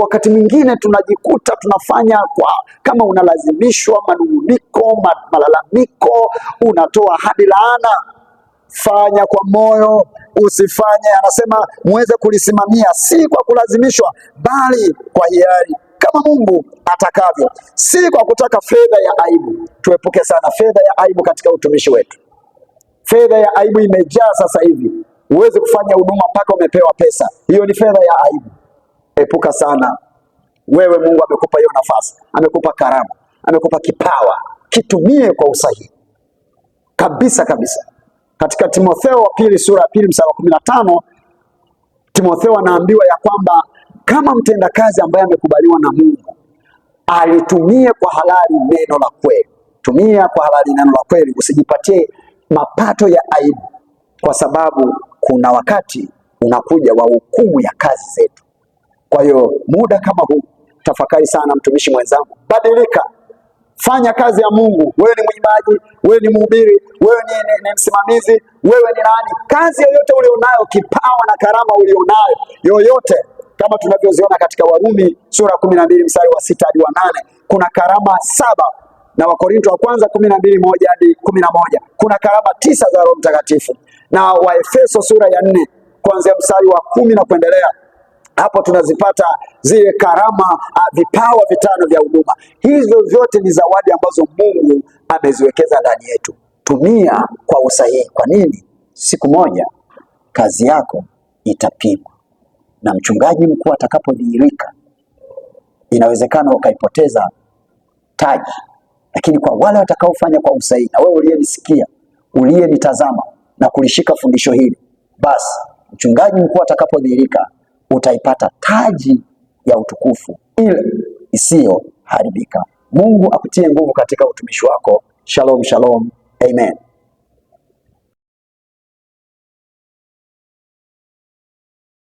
Wakati mwingine tunajikuta tunafanya kama unalazimishwa, manunguniko, malalamiko, unatoa hadi laana. Fanya kwa moyo, usifanye, anasema muweze kulisimamia, si kwa kulazimishwa, bali kwa hiari, kama Mungu atakavyo, si kwa kutaka fedha ya aibu. Tuepuke sana fedha ya aibu katika utumishi wetu. Fedha ya aibu imejaa sasa hivi. Uweze kufanya huduma mpaka umepewa pesa. Hiyo ni fedha ya aibu. Epuka sana. Wewe Mungu amekupa hiyo nafasi, amekupa karama, amekupa kipawa, kitumie kwa usahihi kabisa kabisa. Katika Timotheo wa pili sura ya pili mstari wa 15, Timotheo anaambiwa ya kwamba kama mtendakazi ambaye amekubaliwa na Mungu, alitumie kwa halali neno la kweli. Tumia kwa halali neno la kweli, usijipatie mapato ya aibu, kwa sababu kuna wakati unakuja wa hukumu ya kazi zetu. Kwa hiyo muda kama huu, tafakari sana mtumishi mwenzangu, badilika, fanya kazi ya Mungu. Wewe ni mwimbaji, wewe ni mhubiri, wewe ni msimamizi, wewe ni nani, kazi yoyote ulionayo, kipawa na karama ulionayo yoyote, kama tunavyoziona katika Warumi sura 12 mstari wa 6 hadi wa 8, kuna karama 7, na Wakorintho wa kwanza 12:1 hadi 11, kuna karama 9 za Roho Mtakatifu, na Waefeso sura ya 4 kuanzia mstari wa 10 na kuendelea. Hapo tunazipata zile karama, vipawa 5 vya huduma. Hizo vyote ni zawadi ambazo Mungu ameziwekeza ndani yetu. Tumia kwa usahihi. Kwa nini? Siku moja kazi yako itapimwa, na mchungaji mkuu atakapodhihirika, inawezekana ukaipoteza taji, lakini kwa wale watakaofanya kwa usahihi, na wewe uliyenisikia, uliyenitazama na kulishika fundisho hili, basi mchungaji mkuu atakapodhihirika, utaipata taji ya utukufu ile isiyoharibika. Mungu akutie nguvu katika utumishi wako. Shalom, shalom. Amen.